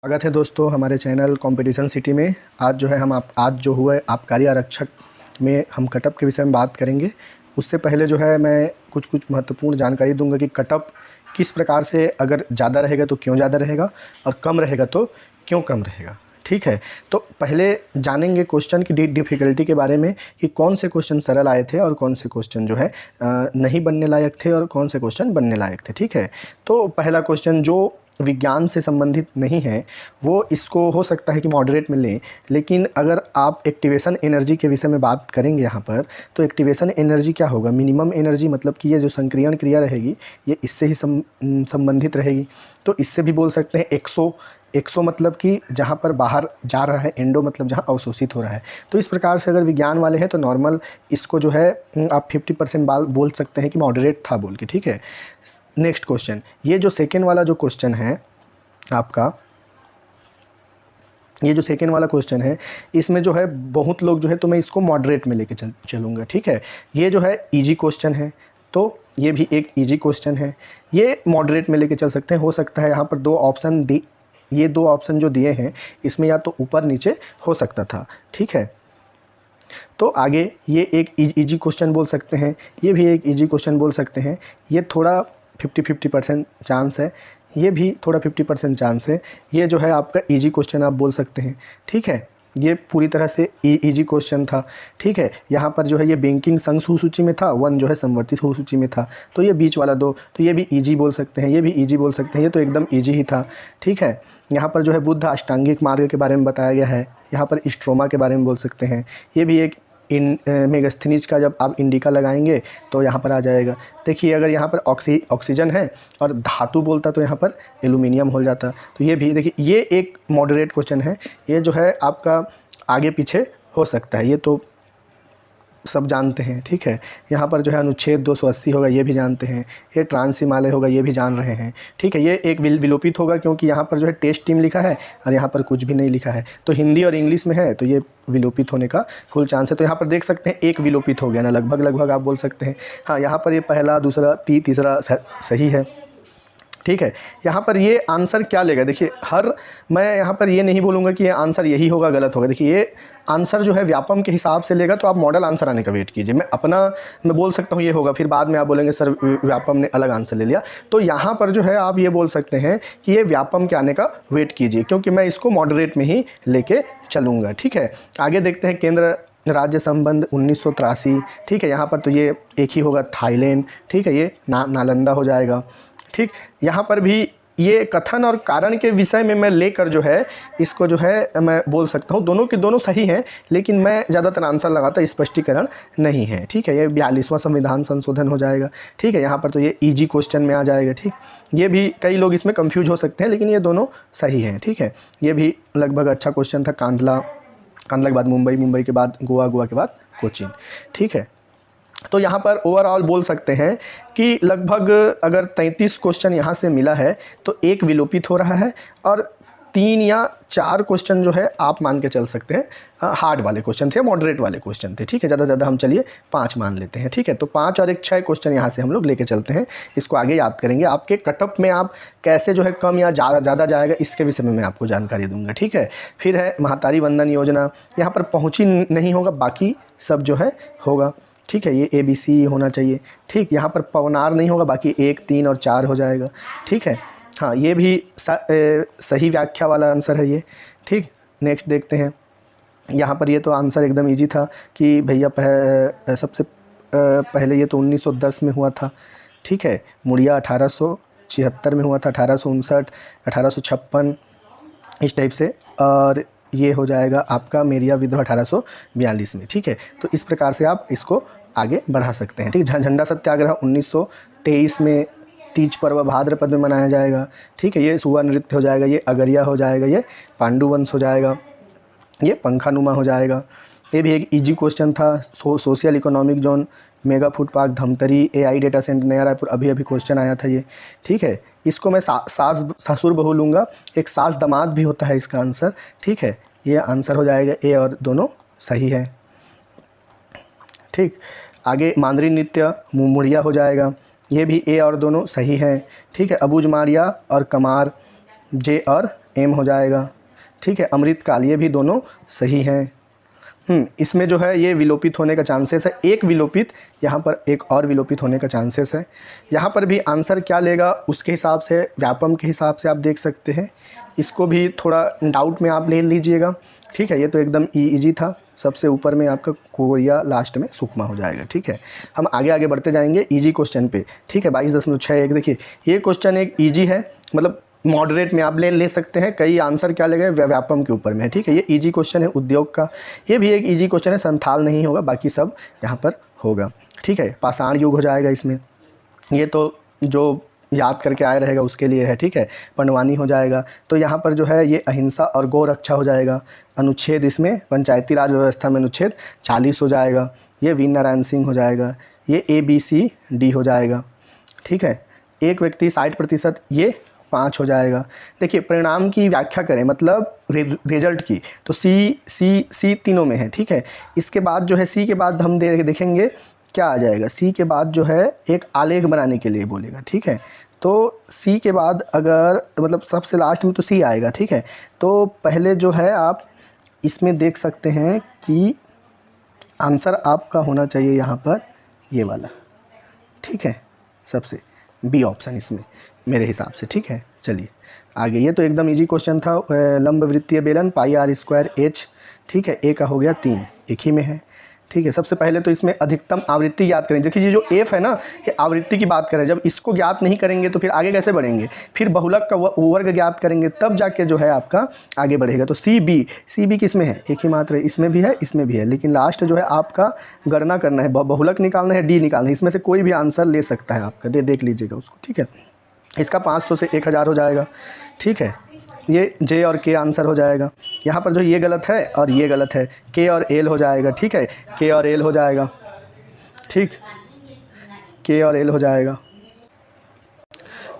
स्वागत है दोस्तों हमारे चैनल कंपटीशन सिटी में। आज जो है हम आज जो हुआ है आबकारी आरक्षक में हम कटअप के विषय में बात करेंगे। उससे पहले जो है मैं कुछ महत्वपूर्ण जानकारी दूंगा कि कटअप किस प्रकार से, अगर ज़्यादा रहेगा तो क्यों ज़्यादा रहेगा और कम रहेगा तो क्यों कम रहेगा। ठीक है, तो पहले जानेंगे क्वेश्चन की डिफ़िकल्टी के बारे में कि कौन से क्वेश्चन सरल आए थे और कौन से क्वेश्चन जो है नहीं बनने लायक थे और कौन से क्वेश्चन बनने लायक थे। ठीक है, तो पहला क्वेश्चन जो विज्ञान से संबंधित नहीं है वो इसको हो सकता है कि मॉडरेट में लें, लेकिन अगर आप एक्टिवेशन एनर्जी के विषय में बात करेंगे यहाँ पर, तो एक्टिवेशन एनर्जी क्या होगा, मिनिमम एनर्जी, मतलब कि ये जो संक्रियण क्रिया रहेगी ये इससे ही संबंधित रहेगी। तो इससे भी बोल सकते हैं एक्सो मतलब कि जहाँ पर बाहर जा रहा है, एंडो मतलब जहाँ अवशोषित हो रहा है। तो इस प्रकार से अगर विज्ञान वाले हैं तो नॉर्मल इसको जो है आप 50% बोल सकते हैं कि मॉडरेट था बोल के। ठीक है, नेक्स्ट क्वेश्चन, ये जो सेकेंड वाला जो क्वेश्चन है आपका, ये जो सेकेंड वाला क्वेश्चन है इसमें जो है बहुत लोग जो है, तो मैं इसको मॉडरेट में लेके चलूँगा। ठीक है, ये जो है इजी क्वेश्चन है, तो ये भी एक इजी क्वेश्चन है, ये मॉडरेट में लेके चल सकते हैं। हो सकता है यहाँ पर दो ऑप्शन ये दो ऑप्शन जो दिए हैं इसमें या तो ऊपर नीचे हो सकता था। ठीक है, तो आगे ये एक इजी क्वेश्चन बोल सकते हैं, ये भी एक इजी क्वेश्चन बोल सकते हैं। ये थोड़ा 50% चांस है, ये भी थोड़ा 50% चांस है। ये जो है आपका इजी क्वेश्चन आप बोल सकते हैं। ठीक है, ये पूरी तरह से इजी क्वेश्चन था। ठीक है, यहाँ पर जो है ये बैंकिंग संघ सूची में था, वन जो है समवर्ती सूची में था, तो ये बीच वाला दो, तो ये भी इजी बोल सकते हैं, ये भी इजी बोल सकते हैं, ये तो एकदम इजी ही था। ठीक है, यहाँ पर जो है बुद्ध अष्टांगिक मार्ग के बारे में बताया गया है, यहाँ पर स्ट्रोमा के बारे में बोल सकते हैं, ये भी एक मेगास्थनीज का जब आप इंडिका लगाएंगे तो यहाँ पर आ जाएगा। देखिए अगर यहाँ पर ऑक्सीजन है और धातु बोलता तो यहाँ पर एल्यूमिनियम हो जाता। तो ये भी देखिए ये एक मॉडरेट क्वेश्चन है, ये जो है आपका आगे पीछे हो सकता है, ये तो सब जानते हैं। ठीक है, यहाँ पर जो है अनुच्छेद 280 होगा, ये भी जानते हैं। ये ट्रांस हिमालय होगा, ये भी जान रहे हैं। ठीक है, ये एक विलोपित होगा क्योंकि यहाँ पर जो है टेस्ट टीम लिखा है और यहाँ पर कुछ भी नहीं लिखा है, तो हिंदी और इंग्लिश में है तो ये विलोपित होने का फुल चांस है। तो यहाँ पर देख सकते हैं एक विलोपित हो गया ना, लगभग आप बोल सकते हैं। हाँ, यहाँ पर ये पहला दूसरा तीसरा सही है। ठीक है, यहाँ पर ये आंसर क्या लेगा, देखिए मैं यहाँ पर ये नहीं बोलूँगा कि ये आंसर यही होगा गलत होगा। देखिए ये आंसर जो है व्यापम के हिसाब से लेगा, तो आप मॉडल आंसर आने का वेट कीजिए। मैं बोल सकता हूँ ये होगा, फिर बाद में आप बोलेंगे सर व्यापम ने अलग आंसर ले लिया। तो यहाँ पर जो है आप ये बोल सकते हैं कि ये व्यापम के आने का वेट कीजिए, क्योंकि मैं इसको मॉडरेट में ही लेके चलूँगा। ठीक है, आगे देखते हैं केंद्र राज्य संबंध 1983। ठीक है, यहाँ पर तो ये एक ही होगा, थाईलैंड। ठीक है, ये नालंदा हो जाएगा। ठीक, यहाँ पर भी ये कथन और कारण के विषय में मैं लेकर जो है इसको जो है मैं बोल सकता हूँ, दोनों के दोनों सही हैं, लेकिन मैं ज़्यादातर आंसर लगाता, स्पष्टीकरण नहीं है। ठीक है, ये 42वां संविधान संशोधन हो जाएगा। ठीक है, यहाँ पर तो ये इजी क्वेश्चन में आ जाएगा। ठीक, ये भी कई लोग इसमें कंफ्यूज हो सकते हैं, लेकिन ये दोनों सही हैं। ठीक है, ये भी लगभग अच्छा क्वेश्चन था। कांडला के बाद मुंबई के बाद गोवा के बाद कोचीन। ठीक है, तो यहाँ पर ओवरऑल बोल सकते हैं कि लगभग अगर 33 क्वेश्चन यहाँ से मिला है तो एक विलोपित हो रहा है और 3 या 4 क्वेश्चन जो है आप मान के चल सकते हैं हार्ड वाले क्वेश्चन थे, मॉडरेट वाले क्वेश्चन थे। ठीक है, ज़्यादा हम चलिए 5 मान लेते हैं। ठीक है, तो 5 और 6 क्वेश्चन यहाँ से हम लोग लेके चलते हैं, इसको आगे याद करेंगे। आपके कटअप में आप कैसे जो है कम या ज़्यादा जाएगा इसके विषय में मैं आपको जानकारी दूंगा। ठीक है, फिर है महतारी वंदन योजना, यहाँ पर पहुँची नहीं होगा, बाकी सब जो है होगा। ठीक है, ये ABC होना चाहिए। ठीक, यहाँ पर पवनार नहीं होगा, बाकी 1, 3 और 4 हो जाएगा। ठीक है, हाँ ये भी सही व्याख्या वाला आंसर है ये। ठीक, नेक्स्ट देखते हैं। यहाँ पर ये तो आंसर एकदम इजी था कि भैया सबसे पहले ये तो 1910 में हुआ था। ठीक है, मुड़िया 1876 में हुआ था, 1859, 1856 इस टाइप से, और ये हो जाएगा आपका मेरिया विद्रोह 1842 में। ठीक है, तो इस प्रकार से आप इसको आगे बढ़ा सकते हैं। ठीक, झंडा सत्याग्रह 1923 में तीज पर्व भाद्रपद में मनाया जाएगा। ठीक है, ये सुवा नृत्य हो जाएगा, ये अगरिया हो जाएगा, ये पांडुवंश हो जाएगा, ये पंखानुमा हो जाएगा। ये भी एक इजी क्वेश्चन था। Social economic zone, mega food park Dhamtari, AI data centre नया रायपुर, अभी क्वेश्चन आया था ये। ठीक है, इसको मैं सास ससुर बहू लूँगा, एक सास दामाद भी होता है इसका आंसर। ठीक है, ये आंसर हो जाएगा ए और दोनों सही है। ठीक, आगे मांदरी नृत्य मुड़िया हो जाएगा, ये भी ए और दोनों सही हैं। ठीक है, अबूझ मारिया और कमार, जे और एम हो जाएगा, ठीक है। अमृतकाल, ये भी दोनों सही हैं। इसमें जो है ये विलोपित होने का चांसेस है, एक विलोपित, यहाँ पर एक और विलोपित होने का चांसेस है। यहाँ पर भी आंसर क्या लेगा उसके हिसाब से, व्यापम के हिसाब से आप देख सकते हैं। इसको भी थोड़ा डाउट में आप ले लीजिएगा, ठीक है। ये तो एकदम ईजी था। सबसे ऊपर में आपका कोरिया, लास्ट में सुकमा हो जाएगा, ठीक है। हम आगे आगे बढ़ते जाएंगे ईजी क्वेश्चन पे, ठीक है। 22.61 देखिए, ये क्वेश्चन एक ईजी है, मतलब मॉडरेट में आप ले सकते हैं। कई आंसर क्या लगे व्यापम के ऊपर में है, ठीक है। ये इजी क्वेश्चन है उद्योग का, ये भी एक इजी क्वेश्चन है। संथाल नहीं होगा, बाकी सब यहाँ पर होगा, ठीक है। पाषाण युग हो जाएगा इसमें, ये तो जो याद करके आए रहेगा उसके लिए है, ठीक है। पंडवानी हो जाएगा। तो यहाँ पर जो है ये अहिंसा और गौ रक्षा हो जाएगा। अनुच्छेद इसमें पंचायती राज व्यवस्था में अनुच्छेद 40 हो जाएगा। ये वी नारायण सिंह हो जाएगा। ये ABCD हो जाएगा, ठीक है। एक व्यक्ति 60%, ये 5 हो जाएगा। देखिए परिणाम की व्याख्या करें, मतलब रिजल्ट की, तो सी तीनों में है, ठीक है। इसके बाद जो है सी के बाद हम देखेंगे क्या आ जाएगा। सी के बाद जो है एक आलेख बनाने के लिए बोलेगा, ठीक है। तो सी के बाद अगर मतलब सबसे लास्ट में तो सी आएगा, ठीक है। तो पहले जो है आप इसमें देख सकते हैं कि आंसर आपका होना चाहिए यहाँ पर ये वाला, ठीक है। सबसे बी ऑप्शन इसमें मेरे हिसाब से, ठीक है। चलिए आगे, ये तो एकदम इजी क्वेश्चन था। लंब वृत्तीय बेलन πr²h, ठीक है। ए का हो गया 3, एक ही में है, ठीक है। सबसे पहले तो इसमें अधिकतम आवृत्ति ज्ञात करें। देखिए ये जो एफ है ना, ये आवृत्ति की बात करें। जब इसको ज्ञात नहीं करेंगे तो फिर आगे कैसे बढ़ेंगे, फिर बहुलक का वर्ग ज्ञात करेंगे तब जाके जो है आपका आगे बढ़ेगा। तो सी बी किस में है, एक ही मात्र है, इसमें भी है इसमें भी है, लेकिन लास्ट जो है आपका गणना करना है, बहुलक निकालना है, डी निकालना है। इसमें से कोई भी आंसर ले सकता है आपका, देख लीजिएगा उसको, ठीक है। इसका 500 से 1000 हो जाएगा, ठीक है। ये जे और के आंसर हो जाएगा। यहाँ पर जो ये गलत है और ये गलत है, के और एल हो जाएगा, ठीक है। के और एल हो जाएगा, ठीक, के और एल हो जाएगा।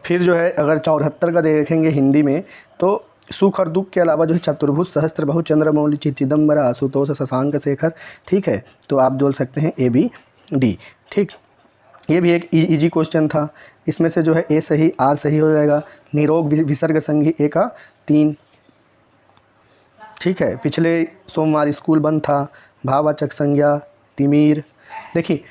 फिर जो है अगर 74 का देखेंगे हिंदी में, तो सुख और दुख के अलावा जो है चतुर्भुज, सहस्त्रबाहु, चंद्रमौली, चिदम्बर, आशुतोष, शशांक शेखर, ठीक है। तो आप बोल सकते हैं ABD, ठीक। ये भी एक इजी क्वेश्चन था। इसमें से जो है ए सही, आर सही हो जाएगा। निरोग विसर्ग संगी ए का 3, ठीक है। पिछले सोमवार स्कूल बंद था। भाववाचक संज्ञा तिमीर। देखिए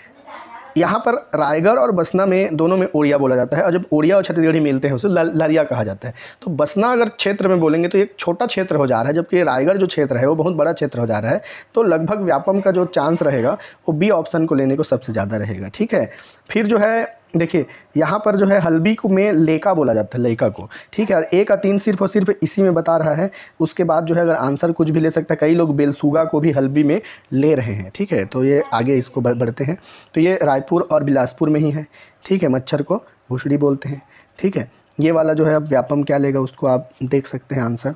यहाँ पर रायगढ़ और बसना में दोनों में ओड़िया बोला जाता है, और जब ओड़िया और छत्तीसगढ़ी मिलते हैं उसे लरिया कहा जाता है। तो बसना अगर क्षेत्र में बोलेंगे तो एक छोटा क्षेत्र हो जा रहा है, जबकि रायगढ़ जो क्षेत्र है वो बहुत बड़ा क्षेत्र हो जा रहा है। तो लगभग व्यापम का जो चांस रहेगा वो बी ऑप्शन को लेने को सबसे ज़्यादा रहेगा, ठीक है। फिर जो है देखिए यहाँ पर जो है हल्बी को में लेका बोला जाता है, लेका को, ठीक है। और ए का 3 सिर्फ और सिर्फ इसी में बता रहा है। उसके बाद जो है अगर आंसर कुछ भी ले सकता है, कई लोग बेलसुगा को भी हल्बी में ले रहे हैं, ठीक है। तो ये आगे इसको बढ़ते हैं। तो ये रायपुर और बिलासपुर में ही है, ठीक है। मच्छर को भुसड़ी बोलते हैं, ठीक है। ये वाला जो है अब व्यापम क्या लेगा उसको आप देख सकते हैं आंसर,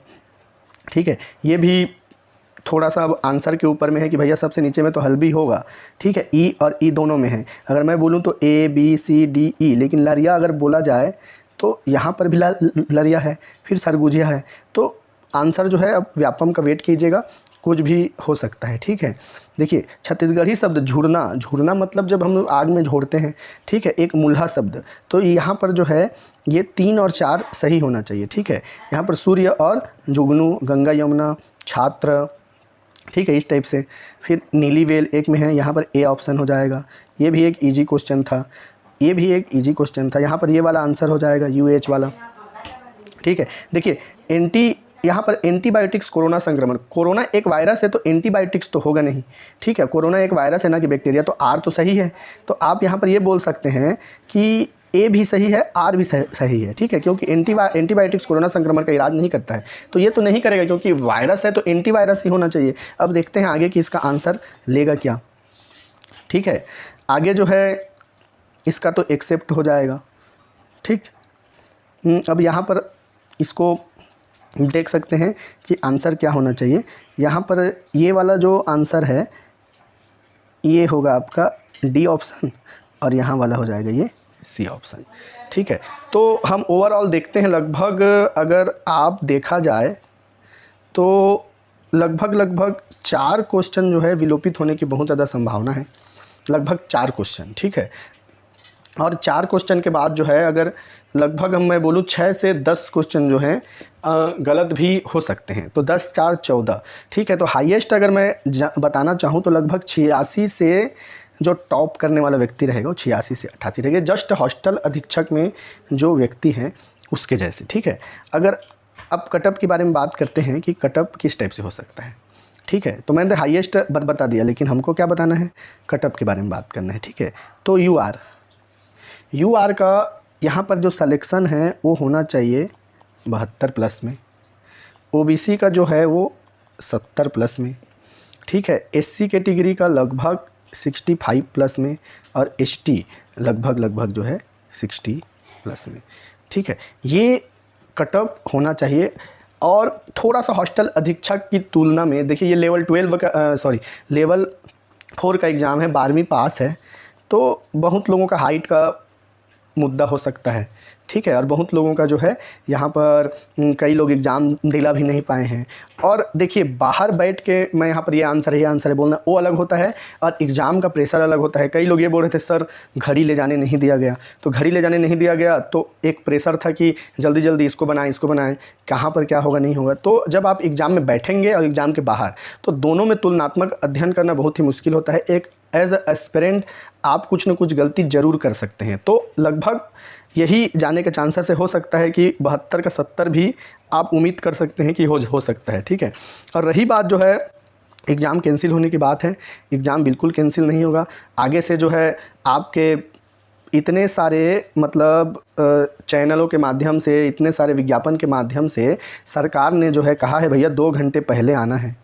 ठीक है। ये भी थोड़ा सा अब आंसर के ऊपर में है कि भैया सबसे नीचे में तो हल्बी होगा, ठीक है। ई और ई दोनों में है। अगर मैं बोलूँ तो ABCDE, लेकिन लरिया अगर बोला जाए तो यहाँ पर भी लरिया है, फिर सरगुजिया है। तो आंसर जो है अब व्यापम का वेट कीजिएगा, कुछ भी हो सकता है, ठीक है। देखिए छत्तीसगढ़ी शब्द झुरना, झुरना मतलब जब हम आग में झोड़ते हैं, ठीक है, एक मुल्हा शब्द। तो यहाँ पर जो है ये 3 और 4 सही होना चाहिए, ठीक है। यहाँ पर सूर्य और जुगनू, गंगा यमुना, छात्र, ठीक है, इस टाइप से। फिर नीली वेल एक में है, यहाँ पर ए ऑप्शन हो जाएगा। ये भी एक इजी क्वेश्चन था, ये भी एक इजी क्वेश्चन था। यहाँ पर ये वाला आंसर हो जाएगा UH वाला, ठीक है। देखिए यहाँ पर एंटीबायोटिक्स, कोरोना संक्रमण, कोरोना एक वायरस है तो एंटीबायोटिक्स तो होगा नहीं, ठीक है। कोरोना एक वायरस है ना कि बैक्टीरिया, तो आर तो सही है। तो आप यहाँ पर ये बोल सकते हैं कि ए भी सही है, आर भी सही है, ठीक है। क्योंकि एंटीबायोटिक्स कोरोना संक्रमण का इलाज नहीं करता है, तो ये तो नहीं करेगा, क्योंकि वायरस है तो एंटीवायरस ही होना चाहिए। अब देखते हैं आगे कि इसका आंसर लेगा क्या, ठीक है। आगे जो है इसका तो एक्सेप्ट हो जाएगा, ठीक। अब यहाँ पर इसको देख सकते हैं कि आंसर क्या होना चाहिए। यहाँ पर ये वाला जो आंसर है ये होगा आपका डी ऑप्शन, और यहाँ वाला हो जाएगा ये सी ऑप्शन, ठीक है। तो हम ओवरऑल देखते हैं, लगभग अगर आप देखा जाए तो लगभग 4 क्वेश्चन जो है विलोपित होने की बहुत ज़्यादा संभावना है, लगभग 4 क्वेश्चन, ठीक है। और 4 क्वेश्चन के बाद जो है अगर लगभग मैं बोलूँ 6 से 10 क्वेश्चन जो हैं गलत भी हो सकते हैं। तो 10 4 14, ठीक है। तो हाईएस्ट अगर मैं बताना चाहूँ तो लगभग 86 से जो टॉप करने वाला व्यक्ति रहेगा वो 86 से 88 रहेगा, जस्ट हॉस्टल अधीक्षक में जो व्यक्ति हैं उसके जैसे, ठीक है। अगर अब कटअप के बारे में बात करते हैं कि कटअप किस टाइप से हो सकता है, ठीक है। तो मैंने हाईएस्ट बता दिया, लेकिन हमको क्या बताना है, कटअप के बारे में बात करना है, ठीक है। तो यूआर का यहाँ पर जो सलेक्शन है वो होना चाहिए 72 प्लस में, ओबीसी का जो है वो 70 प्लस में, ठीक है। एससी कैटेगरी का लगभग 65 प्लस में, और एसटी लगभग जो है 60 प्लस में, ठीक है। ये कटअप होना चाहिए। और थोड़ा सा हॉस्टल अधीक्षक की तुलना में देखिए, ये लेवल 12 का लेवल 4 का एग्ज़ाम है, 12वीं पास है, तो बहुत लोगों का हाइट का मुद्दा हो सकता है, ठीक है। और बहुत लोगों का जो है यहाँ पर कई लोग एग्ज़ाम दिला भी नहीं पाए हैं। और देखिए, बाहर बैठ के मैं यहाँ पर ये आंसर है बोलना वो अलग होता है, और एग्ज़ाम का प्रेशर अलग होता है। कई लोग ये बोल रहे थे सर घड़ी ले जाने नहीं दिया गया, तो घड़ी ले जाने नहीं दिया गया तो एक प्रेशर था कि जल्दी जल्दी इसको बनाएं, कहाँ पर क्या होगा नहीं होगा। तो जब आप एग्ज़ाम में बैठेंगे और एग्ज़ाम के बाहर, तो दोनों में तुलनात्मक अध्ययन करना बहुत ही मुश्किल होता है। एक एज एस्पिरेंट आप कुछ न कुछ गलती ज़रूर कर सकते हैं। तो लगभग यही जाने के चांसेस हो सकता है कि 72 का 70 भी आप उम्मीद कर सकते हैं कि हो सकता है, ठीक है। और रही बात जो है एग्ज़ाम कैंसिल होने की बात है, एग्ज़ाम बिल्कुल कैंसिल नहीं होगा। आगे से जो है आपके इतने सारे मतलब चैनलों के माध्यम से, इतने सारे विज्ञापन के माध्यम से सरकार ने जो है कहा है भैया 2 घंटे पहले आना है,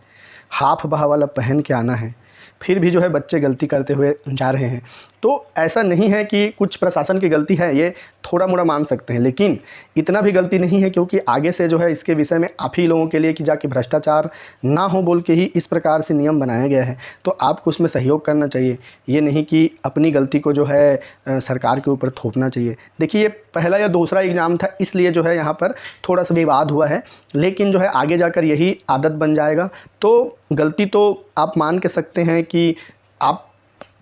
हाफ बाह वाला पहन के आना है, फिर भी जो है बच्चे गलती करते हुए जा रहे हैं। तो ऐसा नहीं है कि कुछ प्रशासन की गलती है, ये थोड़ा मोड़ा मान सकते हैं, लेकिन इतना भी गलती नहीं है, क्योंकि आगे से जो है इसके विषय में आप ही लोगों के लिए कि जाके भ्रष्टाचार ना हो बोल के ही इस प्रकार से नियम बनाया गया है। तो आपको उसमें सहयोग करना चाहिए, ये नहीं कि अपनी गलती को जो है सरकार के ऊपर थोपना चाहिए। देखिए, ये पहला या दूसरा एग्ज़ाम था, इसलिए जो है यहाँ पर थोड़ा सा विवाद हुआ है, लेकिन जो है आगे जाकर यही आदत बन जाएगा। तो गलती तो आप मान के सकते हैं कि आप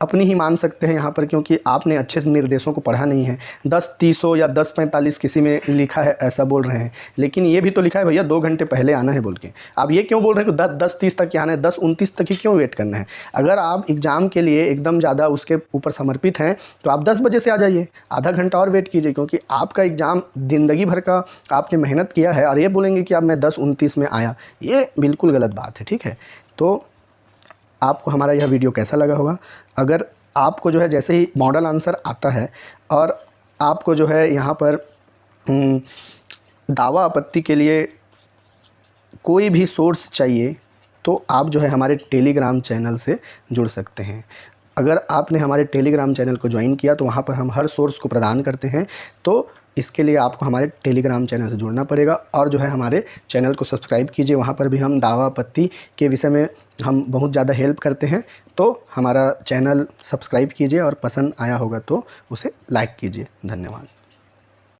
अपनी ही मान सकते हैं यहाँ पर, क्योंकि आपने अच्छे से निर्देशों को पढ़ा नहीं है। 10:30 या 10:45 किसी में लिखा है ऐसा बोल रहे हैं, लेकिन ये भी तो लिखा है भैया 2 घंटे पहले आना है बोल के। आप ये क्यों बोल रहे हैं कि 10:30 तक आना है, 10:29 तक ही क्यों वेट करना है? अगर आप एग्ज़ाम के लिए एकदम ज़्यादा उसके ऊपर समर्पित हैं तो आप 10 बजे से आ जाइए, आधा घंटा और वेट कीजिए, क्योंकि आपका एग्ज़ाम ज़िंदगी भर का आपने मेहनत किया है। और ये बोलेंगे कि अब मैं 10:29 में आया, ये बिल्कुल गलत बात है, ठीक है। तो आपको हमारा यह वीडियो कैसा लगा होगा? अगर आपको जो है जैसे ही मॉडल आंसर आता है और आपको जो है यहाँ पर दावा आपत्ति के लिए कोई भी सोर्स चाहिए, तो आप जो है हमारे टेलीग्राम चैनल से जुड़ सकते हैं। अगर आपने हमारे टेलीग्राम चैनल को ज्वाइन किया तो वहाँ पर हम हर सोर्स को प्रदान करते हैं। तो इसके लिए आपको हमारे टेलीग्राम चैनल से जुड़ना पड़ेगा, और जो है हमारे चैनल को सब्सक्राइब कीजिए। वहाँ पर भी हम दावा आपत्ति के विषय में हम बहुत ज़्यादा हेल्प करते हैं। तो हमारा चैनल सब्सक्राइब कीजिए, और पसंद आया होगा तो उसे लाइक कीजिए। धन्यवाद।